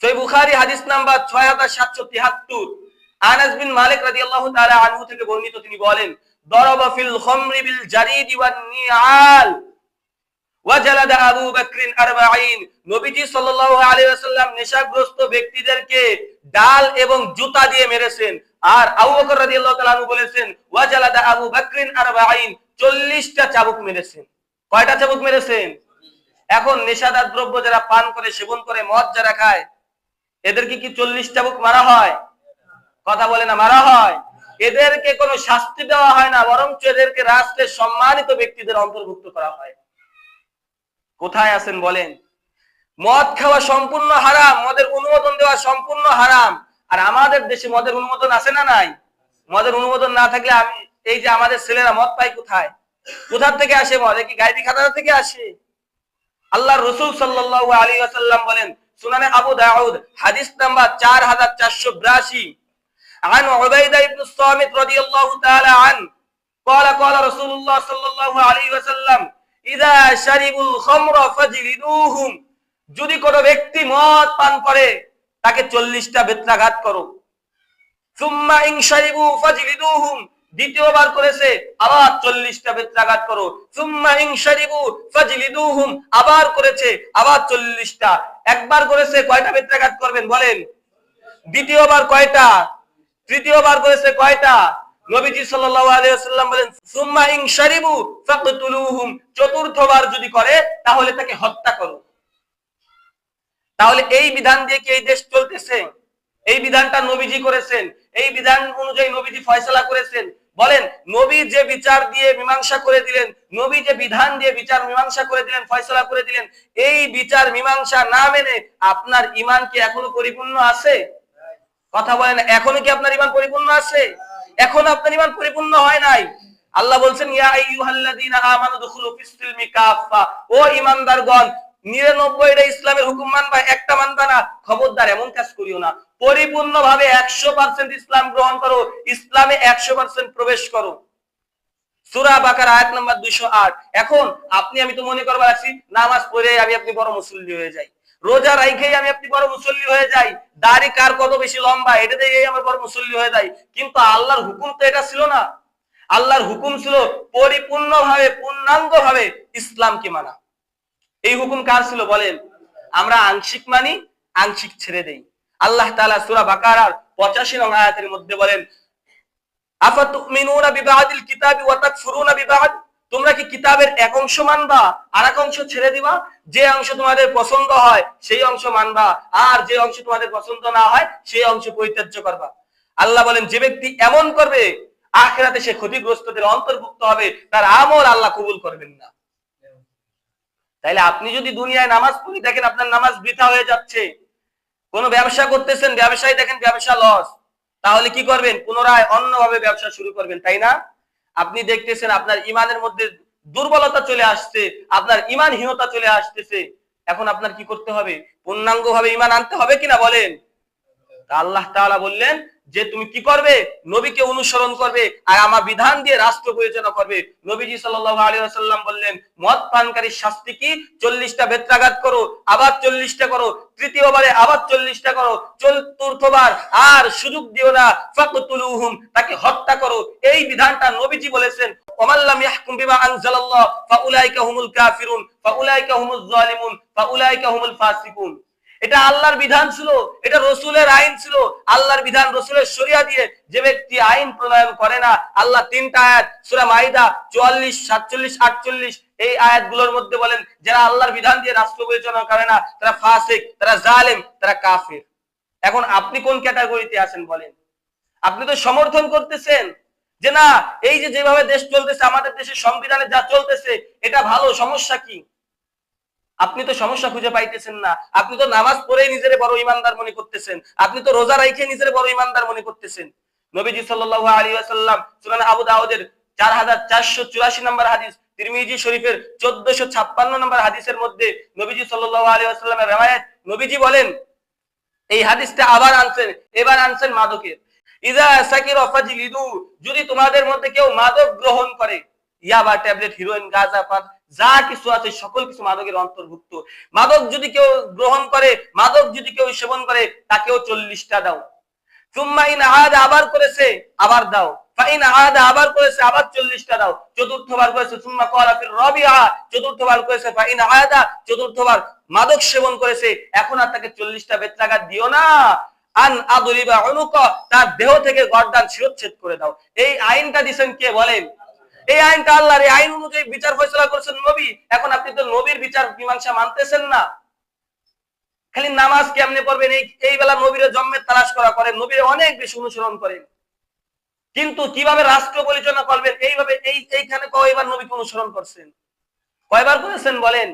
সহিহ বুখারী হাদিস নাম্বার 6773, আনাস বিন মালিক রাদিয়াল্লাহু তাআলা আনহু থেকে বর্ণিত, তিনি বলেন, দরাবা ফিল খামরি বিল জারিদ ওয়ান নিআল ওয়াজালাদা আবু বকর 40। নবীজি সাল্লাল্লাহু আলাইহি ওয়াসাল্লাম নেশাগ্রস্ত ব্যক্তিদেরকে ডাল এবং জুতা দিয়ে মেরেছেন। আর আবু বকর রাদিয়াল্লাহু তাআলা আনহু বলেছেন, ওয়াজালাদা আবু বকর 40, 40টা চাবুক মেরেছেন। কয়টা চাবুক মেরেছেন? এখন নেশাদার দ্রব্য যারা পান করে, সেবন করে, মদ যারা খায়, এদেরকে কি 40 চাবুক মারা হয়? কথা বলে না, মারা হয়। এদেরকে কোনো শাস্তি দেওয়া হয় না, বরং এদেরকে রাষ্ট্রের সম্মানিত ব্যক্তিদের অন্তর্ভুক্ত করা হয়। কোথায় আছেন বলেন? মদ খাওয়া সম্পূর্ণ হারাম, মদের অনুমোদন দেওয়া সম্পূর্ণ হারাম। আর আমাদের দেশে মদের অনুমোদন আছে না নাই? মদের অনুমোদন না থাকলে এই যে আমাদের ছেলেরা মদ পায় কোথায়? কোথা থেকে আসে মদ? কি গায়েবী খাজানা থেকে আসে? আল্লাহর রাসূল সাল্লাল্লাহু আলাইহি ওয়াসাল্লাম বলেন, সুনানে আবু দাউদ হাদিস নাম্বার 4482, عن عبيدة بن الصامت رضي الله تعالى عنه قال قال رسول الله صلى الله عليه وسلم إذا شربوا الخمر فاجلدوهم, যদি কোনো ব্যক্তি মদ পান করে তাকে 40টা বেত্রাঘাত করো। সুম্মা ইন শারিবু ফাজলিদুহুম, দ্বিতীয়বার করেছে, আবার 40টা বেত্রাঘাত করো। সুম্মা ইন শারিবু ফাজলিদুহুম, আবার করেছে, আবার 40টা। একবার করেছে, কয়টা বেত্রাঘাত করবেন বলেন? দ্বিতীয়বার কয়টা? তৃতীয়বার করেছে, কয়টা? নবীজি সাল্লাল্লাহু আলাইহি ওয়াসাল্লাম বলেন, সুম্মা ইন শারিবু ফাকতুলুহুম, চতুর্থবার যদি করে তাহলে তাকে হত্যা করো। তাহলে এই বিধান দিয়ে কি এই দেশ চলতেছে? এই বিধানটা নবীজি করেছেন, এই বিধান অনুযায়ী নবীজি ফয়সালা করেছেন। বলেন, নবী যে বিচার দিয়ে মীমাংসা করে দিলেন, নবী যে বিধান দিয়ে বিচার মীমাংসা করে দিলেন, ফয়সালা করে দিলেন, এই বিচার মীমাংসা না মেনে আপনার ঈমান কি এখনো পরিপূর্ণ আছে? কথা বলেন, এখনো কি আপনার ঈমান পরিপূর্ণ আছে? এখনো আপনার ঈমান পরিপূর্ণ হয় নাই। আল্লাহ বলছেন, ইয়া আইয়ুহাল্লাযীনা আমানু দুখুলু ফিস-সিলমি কাফা, ও ঈমানদারগণ, 99টা ইসলামের হুকুম মানবা, একটা মানবা না। খবরদার এমন কাজ করিও না। পরিপূর্ণভাবে 100% ইসলাম গ্রহণ করো, ইসলামে 100% প্রবেশ করো। সূরা বাকারা আয়াত নাম্বার 208। এখন আমি তো মনে করবার আছি, নামাজ পড়ে আপনি বড় মুসল্লি হয়ে যাই, রোজা রাখেই আপনি বড় মুসল্লি হয়ে যাই, দাড়ি কার কত বেশি লম্বা এটা দিয়ে আমার বড় মুসল্লি হয়ে যাই। কিন্তু আল্লাহর হুকুম তো এটা ছিল না। আল্লাহর হুকুম ছিল পরিপূর্ণভাবে, পূর্ণাঙ্গভাবে ইসলামকে মানা। এই হুকুম কার ছিল বলেন? আমরা আংশিক মানি, আংশিক ছেড়ে দেই। আল্লাহ তাআলা সূরা বাকারার 85 নং আয়াতের মধ্যে বলেন, আফাতুমিনুনা বিবাদিল কিতাবি ওয়া তাকফুরুনা বিবাদ, তোমরা কি কিতাবের এক অংশ মানবা আর এক অংশ ছেড়ে দিবা? যে অংশ তোমাদের পছন্দ হয় সেই অংশ মানবা, আর যে অংশ তোমাদের পছন্দ না হয় সেই অংশ পরিত্যাজ্য করবা। আল্লাহ বলেন, যে ব্যক্তি এমন করবে আখিরাতে সে ক্ষতিগ্রস্তদের অন্তর্ভুক্ত হবে, তার আমল আল্লাহ কবুল করবেন না। তাইলে আপনি যদি দুনিয়ায় নামাজ পড়ি দেখেন আপনার নামাজ বৃথা হয়ে যাচ্ছে, কোন ব্যবসা করতেছেন, ব্যবসায় দেখেন ব্যবসা লস, তাহলে কি করবেন? পুনরায় অন্যভাবে ব্যবসা শুরু করবেন, তাই না? আপনি দেখতেছেন আপনার ঈমানের মধ্যে দুর্বলতা চলে আসছে, আপনার ঈমানহীনতা চলে আসতেছে। এখন আপনার কি করতে হবে? পূর্ণাঙ্গভাবে ঈমান আনতে হবে কিনা বলেন? আল্লাহ তাআলা বললেন যে তুমি কি করবে? নবীকে অনুসরণ করবে আর আমার বিধান দিয়ে রাষ্ট্র পরিচালনা করবে। নবীজি সাল্লাল্লাহু আলাইহি ওয়াসাল্লাম বললেন, মদ পানকারীর শাস্তি কি? 40টা বেত্রাঘাত করো, আবার 40টা করো, তৃতীয়বারে আবার 40টা করো, চতুর্থবার আর সুযোগ দিও না, ফাকতুলুহুম, তাকে হত্যা করো। এই বিধানটা নবীজি বলেছেন, ওয়ামাল্লাম ইয়াহকুম বিমা আনজালাল্লাহ ফাউলাইকা হুমুল কাফিরুন ফাউলাইকা হুমুজ জালিমুন ফাউলাইকা হুমুল ফাসিকুন। এটা আল্লাহর বিধান ছিল, এটা রাসূলের আইন ছিল। আল্লাহর বিধান, রাসূলের শরিয়া দিয়ে যে ব্যক্তি আইন প্রণয়ন করে না, আল্লাহ 3টা আয়াত সূরা মাইদা 44, 47, 48 এই আয়াতগুলোর মধ্যে বলেন, যারা আল্লাহর বিধান দিয়ে রাষ্ট্র পরিচালনা করে না তারা ফাসিক, তারা জালেম, তারা কাফির। এখন আপনি কোন ক্যাটাগরিতে আছেন বলেন? আপনি তো সমর্থন করতেছেন যে না, এই যে যেভাবে দেশ চলতেছে, আমাদের দেশের সংবিধানে যা চলতেছে এটা ভালো, সমস্যা কি? আপনি তো সমস্যা খুঁজে পাইতেছেন না। আপনি তো নামাজ পড়েই নিজের বড় ঈমানদার মনে করতেছেন, আপনি তো রোজা রাখে নিজের বড় ঈমানদার মনে করতেছেন। নবীজি সাল্লাল্লাহু আলাইহি ওয়াসাল্লাম সুনান আবু দাউদের 4484 নম্বর হাদিস, তিরমিজি শরীফের 1456 নম্বর হাদিসের মধ্যে নবীজি সাল্লাল্লাহু আলাইহি ওয়াসাল্লামের riwayat, নবীজি বলেন, এই হাদিসটা আবার আনছেন, এবার আনছেন মাদকের। ইযা সাকিরা ফাজলিদু, যদি তোমাদের মধ্যে কেউ মাদক গ্রহণ করে, ইয়াবা, ট্যাবলেট, হিরোইন, গাঁজা, পান, যা কিছু আছে সকল কিছু মাদকের অন্তর্ভুক্ত। মাদক যদি কেউ গ্রহণ করে, মাদক যদি কেউ সেবন করে, তাকেও 40টা দাও। সুম্মা ইন আদা, আবার করেছে আবার দাও। ফাইন আদা, আবার করেছে আবার 40টা দাও। চতুর্থবার করেছে সুম্মা ক্বালা ফির রাবিআ, চতুর্থবার করেছে ফাইন আদা, চতুর্থবার মাদক সেবন করেছে, এখন আর তাকে 40টা বেত্রাঘাত দিও না। আন আদরিবা উনুকা, তার দেহ থেকে গর্দান শিরচ্ছেদ করে দাও। এই আইনটা দিবেন কে বলেন? এই আইনটা আল্লাহর, এই আইন অনুযায়ী বিচার ফয়সালা করেছেন নবী। এখন আপনি তো নবীর বিচার মীমাংসা মানতেছেন না। খালি নামাজ কেমনে পড়বেন এই বেলা নবীর জন্মের তালাশ করা করেন, নবীর অনেক বেশি অনুসরণ করেন, কিন্তু কিভাবে রাষ্ট্র পরিচালনা করবেন এইভাবে এইখানে কয়বার নবীকে অনুসরণ করছেন? কয়বার করেছেন বলেন?